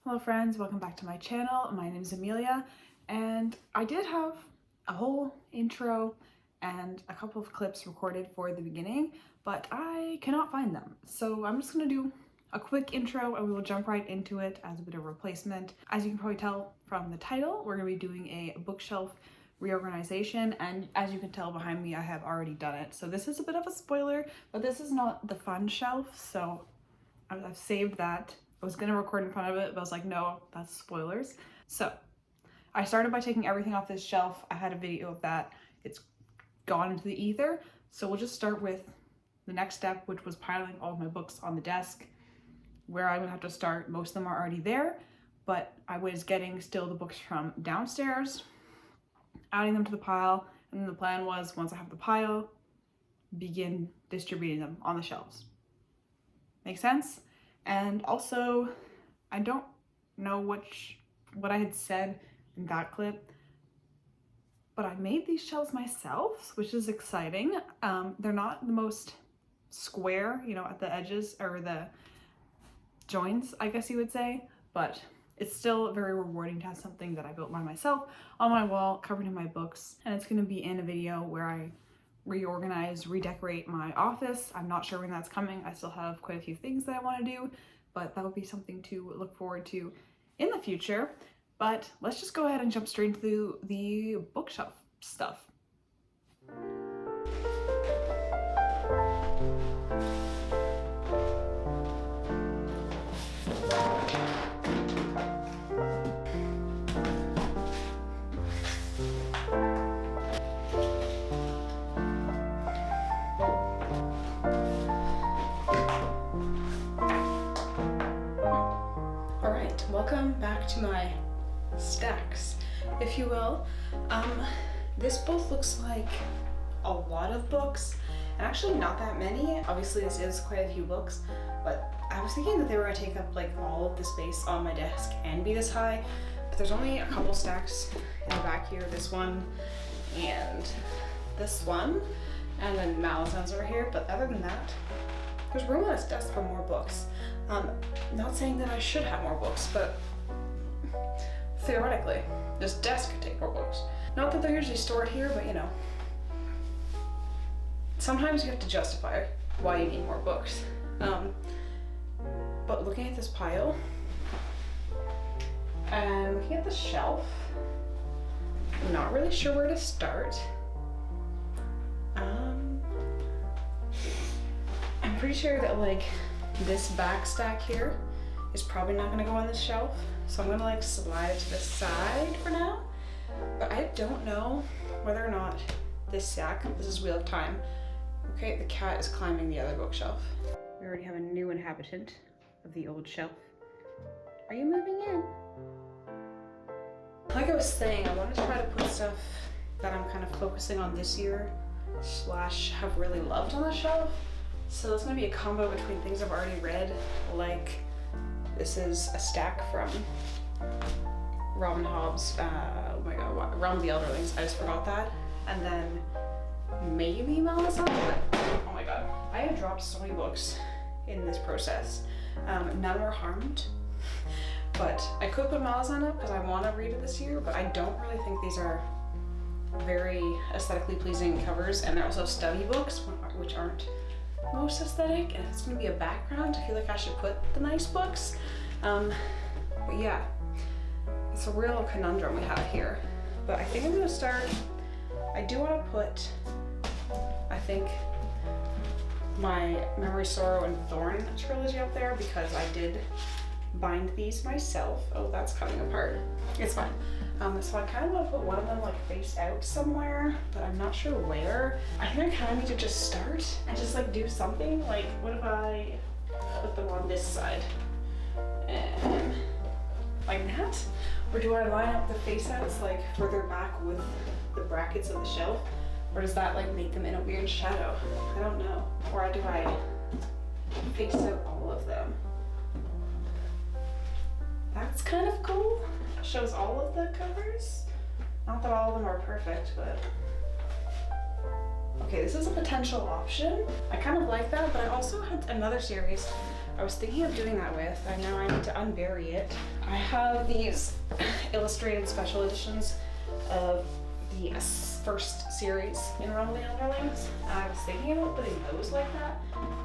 Hello friends, welcome back to my channel. My name is Amelia and I did have a whole intro and a couple of clips recorded for the beginning, but I cannot find them. So I'm just gonna do a quick intro and we will jump right into it as a bit of a replacement. As you can probably tell from the title, we're gonna be doing a bookshelf reorganization, and as you can tell behind me, I have already done it. So this is a bit of a spoiler, but this is not the fun shelf, so I've saved that. I was gonna record in front of it, but I was like, no, that's spoilers. So I started by taking everything off this shelf. I had a video of that. It's gone into the ether. So we'll just start with the next step, which was piling all of my books on the desk. Where I'm gonna have to start, most of them are already there, but I was getting still the books from downstairs, adding them to the pile, and then the plan was, once I have the pile, begin distributing them on the shelves. Make sense? And also, I don't know what I had said in that clip, but I made these shelves myself, which is exciting. They're not the most square, you know, at the edges or the joints, I guess you would say, but it's still very rewarding to have something that I built by myself on my wall, covered in my books. And it's gonna be in a video where I reorganize, redecorate my office. I'm not sure when that's coming. I still have quite a few things that I want to do, but that will be something to look forward to in the future. But let's just go ahead and jump straight into the bookshelf stuff. Welcome back to my stacks, if you will. This both looks like a lot of books, and actually not that many. Obviously this is quite a few books, but I was thinking that they were gonna take up like all of the space on my desk and be this high, but there's only a couple stacks in the back here, this one and this one, and then Malison's over here. But other than that, there's room on this desk for more books. Not saying that I should have more books, but theoretically, this desk could take more books. Not that they're usually stored here, but you know, sometimes you have to justify why you need more books. But looking at this pile and looking at the shelf, I'm not really sure where to start. I'm pretty sure that like this back stack here is probably not gonna go on this shelf, so I'm gonna like slide it to the side for now. But I don't know whether or not this stack, this is Wheel of Time. Okay, the cat is climbing the other bookshelf. We already have a new inhabitant of the old shelf. Are you moving in? Like I was saying, I want to try to put stuff that I'm kind of focusing on this year / have really loved on the shelf. So it's gonna be a combo between things I've already read, like this is a stack from Robin Hobb's, oh my god, Realm of the Elderlings, I just forgot that. And then maybe Malazan, oh my god. I have dropped so many books in this process. None were harmed, but I could put Malazan up because I want to read it this year, but I don't really think these are very aesthetically pleasing covers, and they're also stubby books, which aren't most aesthetic, and it's gonna be a background. I feel like I should put the nice books. But yeah, it's a real conundrum we have here. But I think I'm gonna start, I do want to put, I think, my Memory, Sorrow, and Thorn trilogy up there because I did bind these myself. Oh, that's coming apart. It's fine. So I kind of want to put one of them like face out somewhere, but I'm not sure where. I think I kind of need to just start and just like do something. Like, what if I put them on this side and like that? Or do I line up the face outs like further back with the brackets of the shelf? Or does that like make them in a weird shadow? I don't know. Or do I face out all of them? That's kind of cool. Shows all of the covers. Not that all of them are perfect, but okay, this is a potential option. I kind of like that, but I also had another series I was thinking of doing that with, and now I need to unbury it. I have these illustrated special editions of the first series in Rumbling Underlings. I was thinking about putting those like that,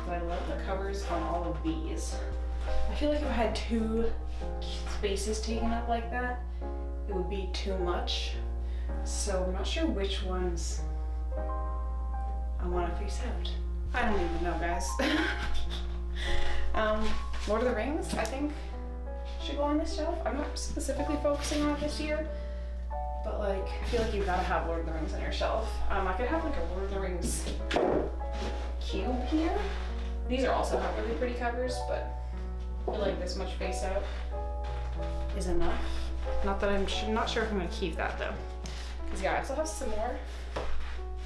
but I love the covers on all of these. I feel like if I had 2 spaces taken up like that, it would be too much. So I'm not sure which ones I want to face out. I don't even know, guys. Lord of the Rings, I think, should go on this shelf. I'm not specifically focusing on it this year, but like, I feel like you've got to have Lord of the Rings on your shelf. I could have like a Lord of the Rings cube here. These are also have really pretty covers, but I feel like this much face out is enough. Not that not sure if I'm gonna keep that though. Cause yeah, I still have some more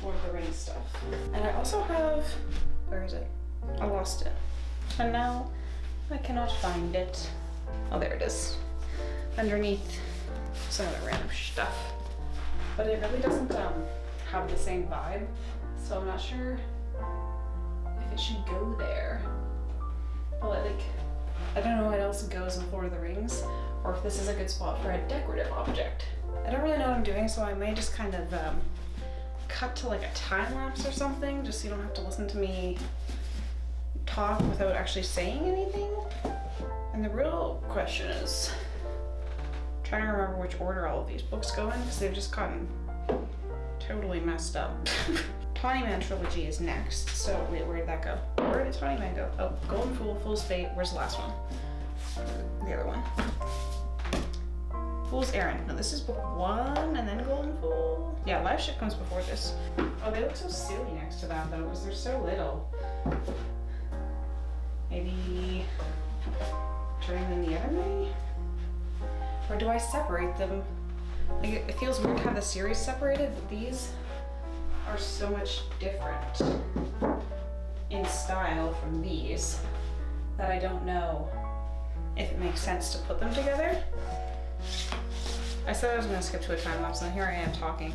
Lord of the Rings stuff. And I also have, where is it? I lost it. And now I cannot find it. Oh, there it is. Underneath some other random stuff. But it really doesn't have the same vibe. So I'm not sure if it should go there. But like, I don't know what else goes with Lord of the Rings, or if this is a good spot for a decorative object. I don't really know what I'm doing, so I may just kind of cut to like a time lapse or something, just so you don't have to listen to me talk without actually saying anything. And the real question is trying to remember which order all of these books go in, because they've just gotten totally messed up. Tawny Man trilogy is next, so wait, where did that go? Where did Tawny Man go? Oh, Golden Fool, Fool's Fate, where's the last one? The other one. Fool's Errand. No, this is book 1 and then Golden Fool. Yeah, Live Ship comes before this. Oh, they look so silly next to that though, because they're so little. Maybe turn them the other way? Or do I separate them? Like, it feels weird to have the series separated, but these are so much different in style from these that I don't know if it makes sense to put them together. I said I was gonna skip to a time lapse, and here I am talking.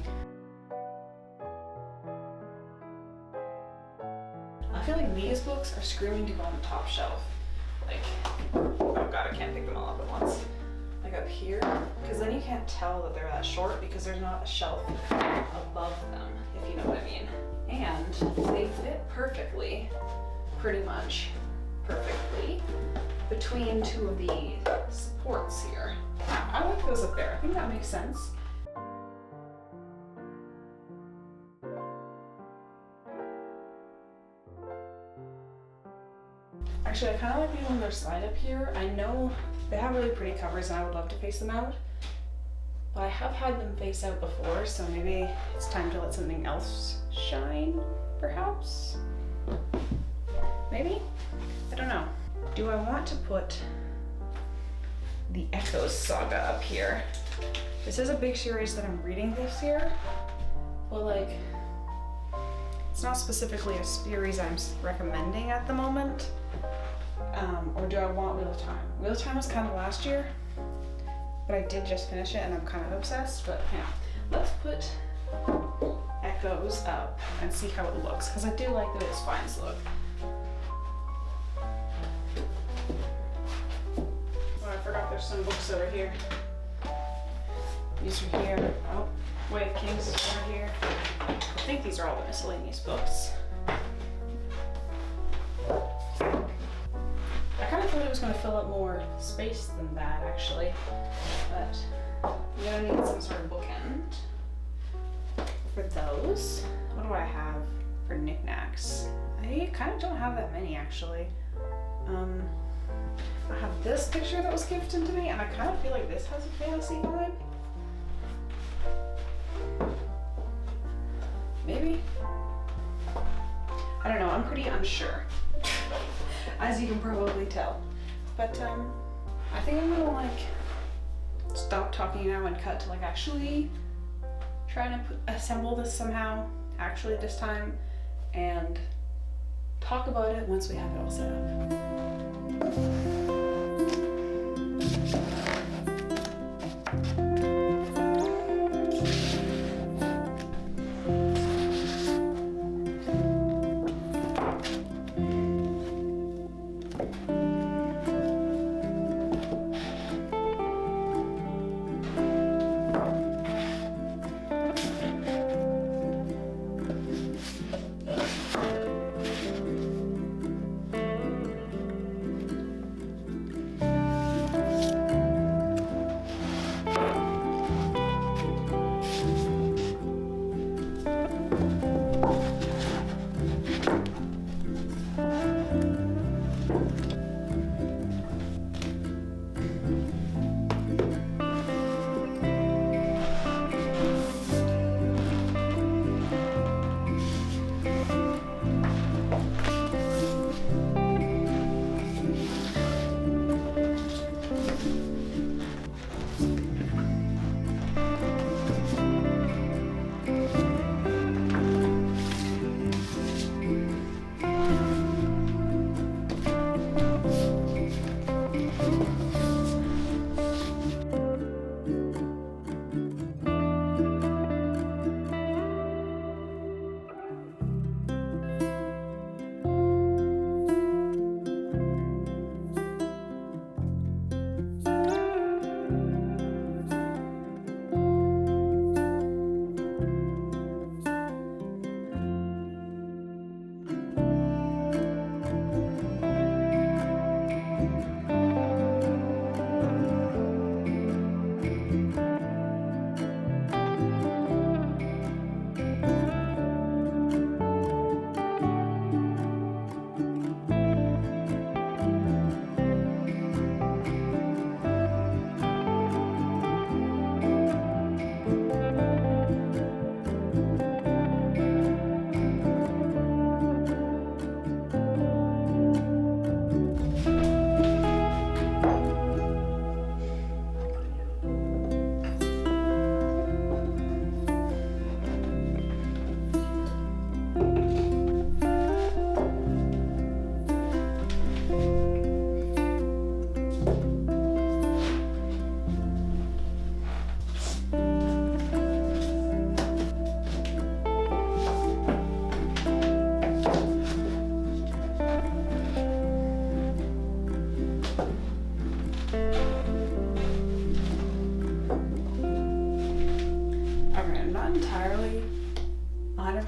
I feel like these books are screaming to go on the top shelf. Like, oh god, I can't pick them all up at once. Like up here, because then you can't tell that they're that short because there's not a shelf above them, if you know what I mean. And they fit perfectly, pretty much perfectly, between 2 of the supports here. I like those up there. I think that makes sense. Actually, I kind of like being on their side up here. I know they have really pretty covers and I would love to face them out, but I have had them face out before, so maybe it's time to let something else shine, perhaps? Maybe? I don't know. Do I want to put the Echoes saga up here? This is a big series that I'm reading this year, but like, it's not specifically a series I'm recommending at the moment. Or do I want Wheel of Time? Wheel of Time was kind of last year, but I did just finish it and I'm kind of obsessed. But yeah, let's put Echoes up and see how it looks, because I do like the way the spines look. Oh, I forgot there's some books over here. These are here. Oh, Way of Kings is over here. I think these are all the miscellaneous books. I kind of thought it was going to fill up more space than that, actually, but I'm going to need some sort of bookend for those. What do I have for knickknacks? I kind of don't have that many, actually. I have this picture that was gifted to me, and I kind of feel like this has a fantasy vibe. Maybe? I don't know, I'm pretty unsure. As you can probably tell. But I think I'm gonna like stop talking now and cut to like actually trying to assemble this somehow, actually this time, and talk about it once we have it all set up.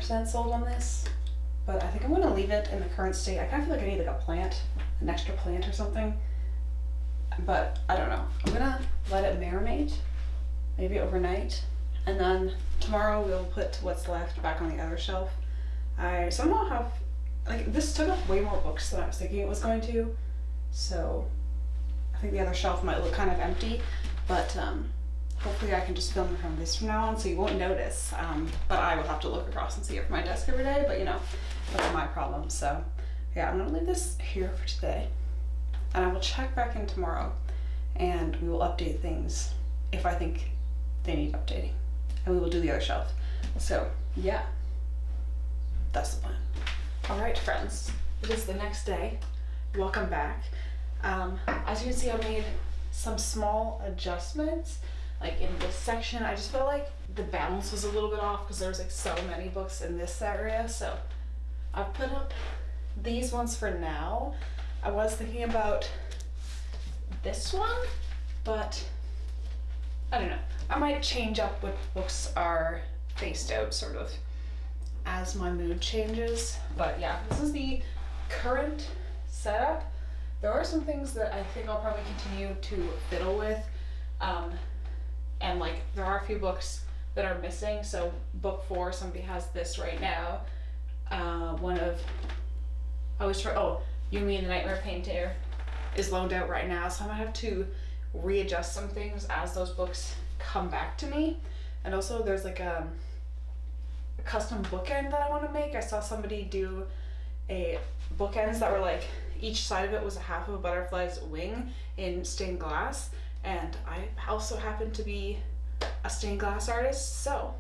100% sold on this, but I think I'm gonna leave it in the current state. I kind of feel like I need like a plant, an extra plant or something, but I don't know. I'm gonna let it marinate, maybe overnight, and then tomorrow we'll put what's left back on the other shelf. I somehow have, like, this took up way more books than I was thinking it was going to, so I think the other shelf might look kind of empty, but hopefully I can just film from this from now on so you won't notice, but I will have to look across and see it from my desk every day, but you know, that's my problem. So yeah, I'm gonna leave this here for today, and I will check back in tomorrow and we will update things if I think they need updating, and we will do the other shelf. So yeah, that's the plan. All right, friends, it is the next day. Welcome back. As you can see, I made some small adjustments, like in this section. I just felt like the balance was a little bit off because there was like so many books in this area. So I've put up these ones for now. I was thinking about this one, but I don't know. I might change up what books are faced out sort of as my mood changes. But yeah, this is the current setup. There are some things that I think I'll probably continue to fiddle with, and like there are a few books that are missing. So book 4, somebody has this right now. One of, You Mean the Nightmare Painter is loaned out right now, so I might have to readjust some things as those books come back to me. And also there's like a custom bookend that I want to make. I saw somebody do a bookends that were like, each side of it was a half of a butterfly's wing in stained glass, and I also happen to be a stained glass artist, so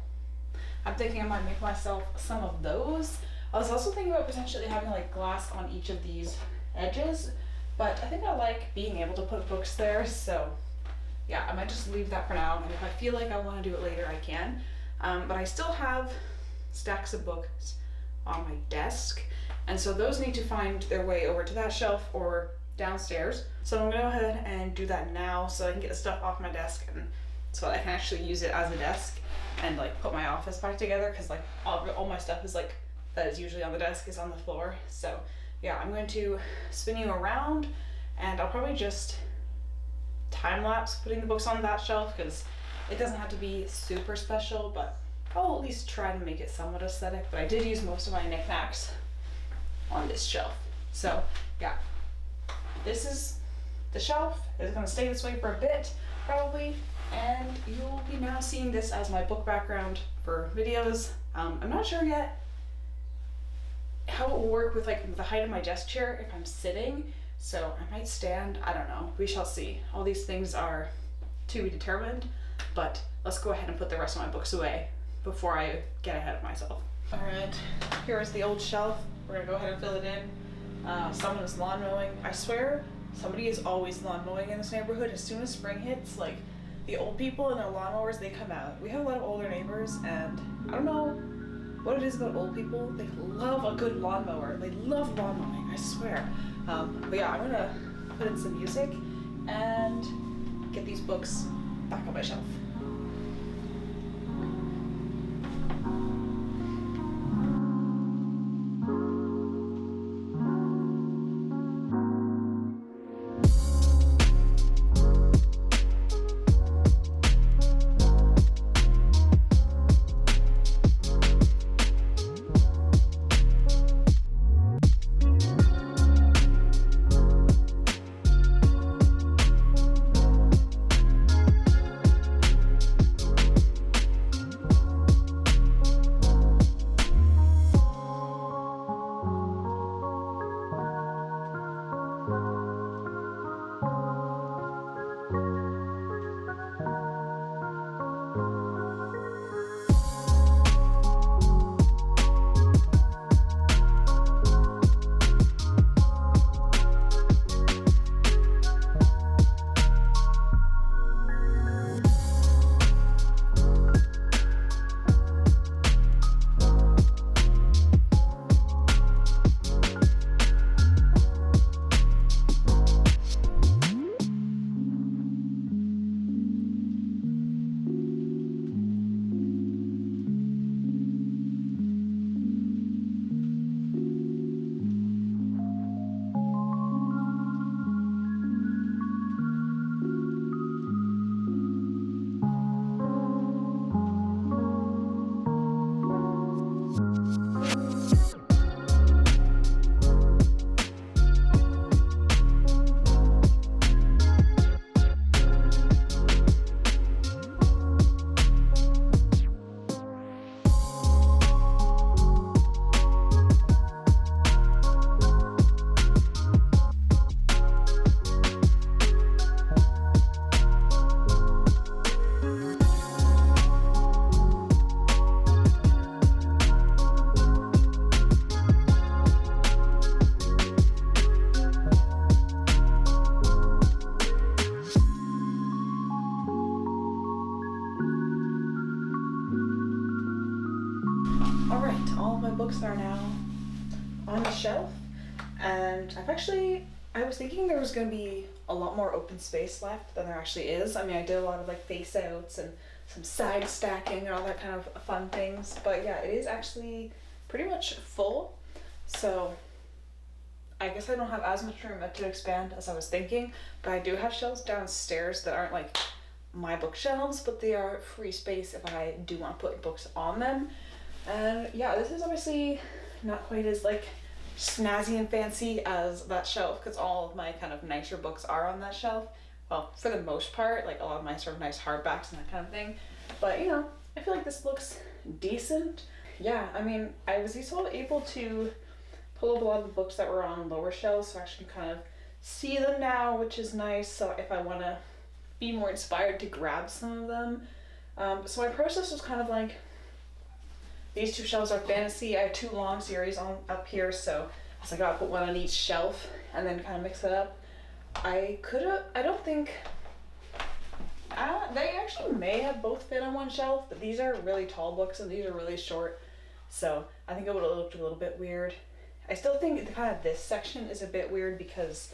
I'm thinking I might make myself some of those. I was also thinking about potentially having like glass on each of these edges, but I think I like being able to put books there, so yeah, I might just leave that for now, and if I feel like I want to do it later, I can. But I still have stacks of books on my desk, and so those need to find their way over to that shelf or downstairs. So I'm gonna go ahead and do that now so I can get the stuff off my desk, and so I can actually use it as a desk and like put my office back together, because like all my stuff is like, that is usually on the desk, is on the floor. So yeah, I'm going to spin you around, and I'll probably just time lapse putting the books on that shelf, because it doesn't have to be super special, but I'll at least try to make it somewhat aesthetic. But I did use most of my knickknacks on this shelf. So yeah, this is the shelf. It's gonna stay this way for a bit probably, and you'll be now seeing this as my book background for videos. I'm not sure yet how it will work with like the height of my desk chair if I'm sitting, so I might stand, I don't know, we shall see. All these things are to be determined, but let's go ahead and put the rest of my books away before I get ahead of myself. All right, here is the old shelf. We're gonna go ahead and fill it in. Someone is lawn mowing. I swear somebody is always lawn mowing in this neighborhood. As soon as spring hits, like the old people and their lawnmowers, they come out. We have a lot of older neighbors, and I don't know what it is about old people. They love a good lawnmower. They love lawn mowing, I swear. But yeah, I'm gonna put in some music and get these books back on my shelf. books are now on the shelf, and I was thinking there was going to be a lot more open space left than there actually is. I mean, I did a lot of like face outs and some side stacking and all that kind of fun things, but yeah, it is actually pretty much full. So I guess I don't have as much room to expand as I was thinking, but I do have shelves downstairs that aren't like my bookshelves, but they are free space if I do want to put books on them. And yeah, this is obviously not quite as like snazzy and fancy as that shelf, because all of my kind of nicer books are on that shelf. Well, for the most part, like a lot of my sort of nice hardbacks and that kind of thing. But you know, I feel like this looks decent. Yeah, I mean, I was also able to pull up a lot of the books that were on lower shelves, so I actually kind of see them now, which is nice. So if I want to be more inspired to grab some of them. So my process was kind of like, these two shelves are fantasy. I have two long series on up here, so I was like, I'll put one on each shelf and then kind of mix it up. They actually may have both fit on one shelf, but these are really tall books and these are really short, so I think it would have looked a little bit weird. I still think kind of this section is a bit weird because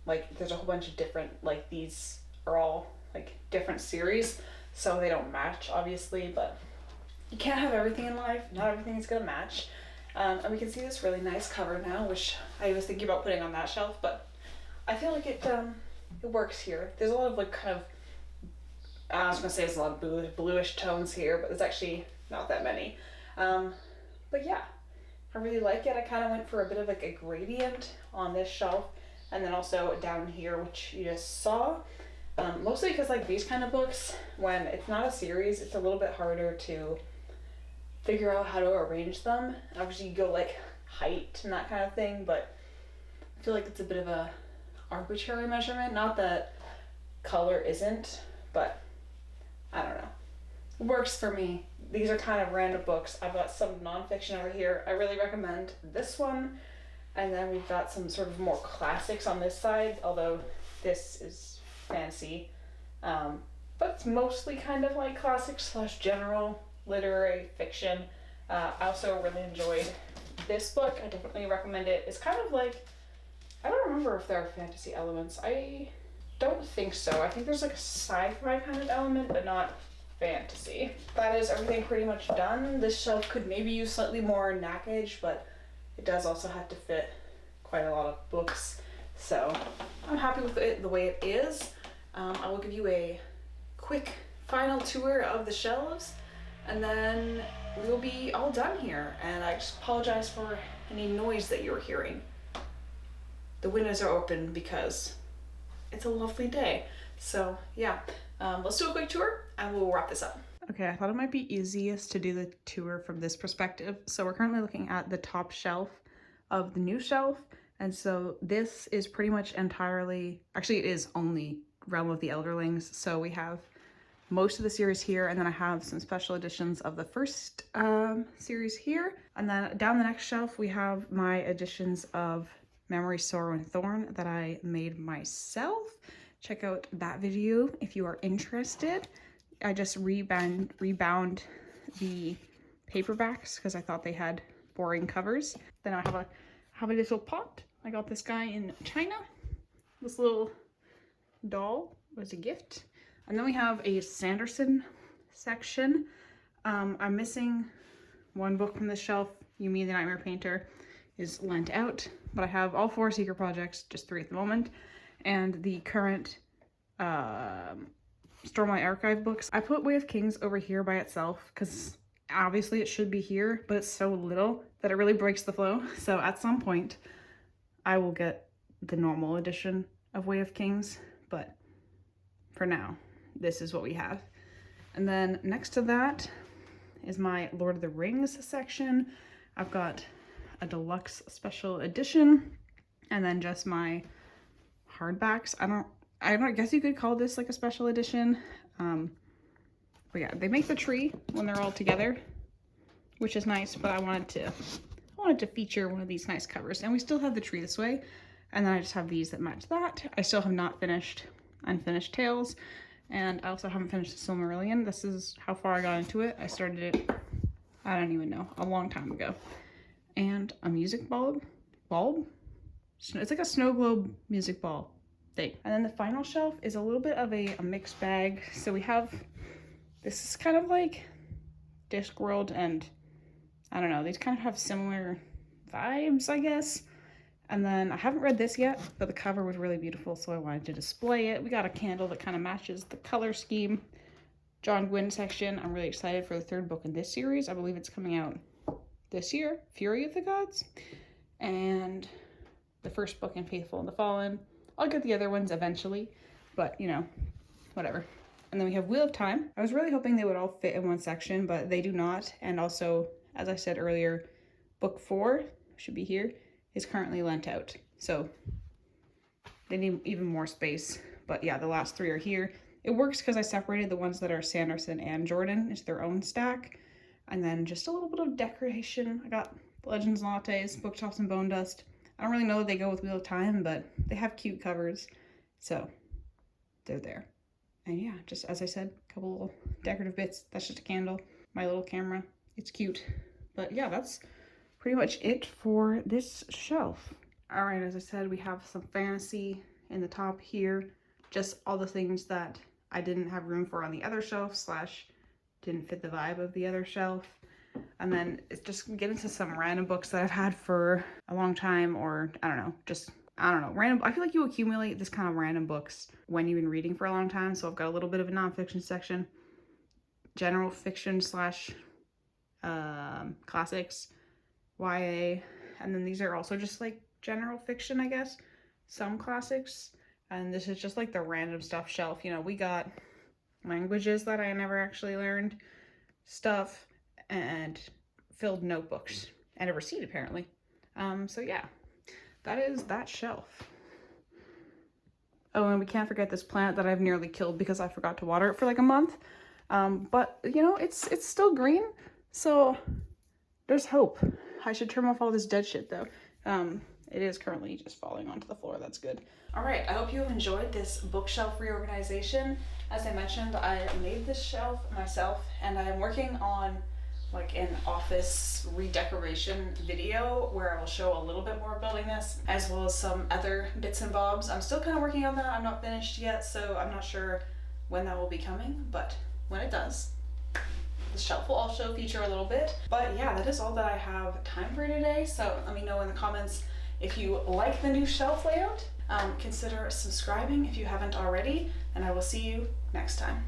like there's a whole bunch of different, like these are all like different series, so they don't match obviously, but you can't have everything in life. Not everything is gonna match. And we can see this really nice cover now, which I was thinking about putting on that shelf, but I feel like it works here. There's a lot of like kind of, I was gonna say there's a lot of bluish tones here, but there's actually not that many. But yeah, I really like it. I kind of went for a bit of like a gradient on this shelf, and then also down here, which you just saw. Mostly because like these kind of books, when it's not a series, it's a little bit harder to figure out how to arrange them. Obviously you go like height and that kind of thing, but I feel like it's a bit of a arbitrary measurement. Not that color isn't, but I don't know. It works for me. These are kind of random books. I've got some nonfiction over here. I really recommend this one. And then we've got some sort of more classics on this side, although this is fancy. But it's mostly kind of like classics / general literary fiction. I also really enjoyed this book. I definitely recommend it. It's kind of like, I don't remember if there are fantasy elements. I don't think so. I think there's like a sci-fi kind of element, but not fantasy. That is everything pretty much done. This shelf could maybe use slightly more knackage, but it does also have to fit quite a lot of books. So I'm happy with it the way it is. I will give you a quick final tour of the shelves, and then we'll be all done here. And I just apologize for any noise that you're hearing. The windows are open because it's a lovely day. So yeah, let's do a quick tour and we'll wrap this up. Okay, I thought it might be easiest to do the tour from this perspective. So we're currently looking at the top shelf of the new shelf. And so this is pretty much entirely, actually it is only Realm of the Elderlings. So we have most of the series here, and then I have some special editions of the first series here. And then down the next shelf, we have my editions of Memory, Sorrow, and Thorn that I made myself. Check out that video if you are interested. I just rebound the paperbacks because I thought they had boring covers. Then I have a little pot. I got this guy in China. This little doll was a gift. And then we have a Sanderson section. I'm missing one book from this shelf. Yumi the Nightmare Painter is lent out, but I have all 4 Secret Projects, just 3 at the moment, and the current Stormlight Archive books. I put Way of Kings over here by itself because obviously it should be here, but it's so little that it really breaks the flow. So at some point I will get the normal edition of Way of Kings, but for now, this is what we have. And then next to that is my Lord of the Rings section. I've got a deluxe special edition, and then just my hardbacks. I guess you could call this like a special edition. But yeah, they make the tree when they're all together, which is nice, but I wanted to feature one of these nice covers. And we still have the tree this way, and then I just have these that match that. I still have not finished Unfinished Tales, and I also haven't finished the Silmarillion. This is how far I got into it. I started it, I don't even know, a long time ago. and a music bulb. It's like a snow globe music ball thing. And then the final shelf is a little bit of a mixed bag. So we have, this is kind of like Discworld, and I don't know, these kind of have similar vibes, I guess. And then I haven't read this yet, but the cover was really beautiful, so I wanted to display it. We got a candle that kind of matches the color scheme. John Gwynne section. I'm really excited for the third book in this series. I believe it's coming out this year, Fury of the Gods. And the first book in Faithful and the Fallen. I'll get the other ones eventually, but you know, whatever. And then we have Wheel of Time. I was really hoping they would all fit in one section, but they do not. And also, as I said earlier, book 4 should be here, is currently lent out. So they need even more space. But yeah, the last 3 are here. It works because I separated the ones that are Sanderson and Jordan into their own stack. And then just a little bit of decoration. I got Legends Lattes, Bookshelves, and Bone Dust. I don't really know that they go with Wheel of Time, but they have cute covers. So they're there. And yeah, just as I said, a couple little decorative bits. That's just a candle. My little camera. It's cute. But yeah, that's pretty much it for this shelf. All right, as I said, we have some fantasy in the top here. Just all the things that I didn't have room for on the other shelf / didn't fit the vibe of the other shelf. And then it's just get into some random books that I've had for a long time, or I don't know, random. I feel like you accumulate this kind of random books when you've been reading for a long time. So I've got a little bit of a nonfiction section, general fiction / classics, YA, and then these are also just like general fiction, I guess, some classics. And this is just like the random stuff shelf. You know, we got languages that I never actually learned, stuff, and filled notebooks, and a receipt apparently. So yeah, that is that shelf. Oh, and we can't forget this plant that I've nearly killed because I forgot to water it for like a month. But you know, it's still green, so there's hope. I should trim off all this dead shit though. It is currently just falling onto the floor. That's good. All right, I hope you enjoyed this bookshelf reorganization. As I mentioned, I made this shelf myself, and I am working on like an office redecoration video where I will show a little bit more building this, as well as some other bits and bobs. I'm still kind of working on that. I'm not finished yet, so I'm not sure when that will be coming, but when it does, the shelf will also feature a little bit. But yeah, that is all that I have time for today. So let me know in the comments if you like the new shelf layout. Consider subscribing if you haven't already, and I will see you next time.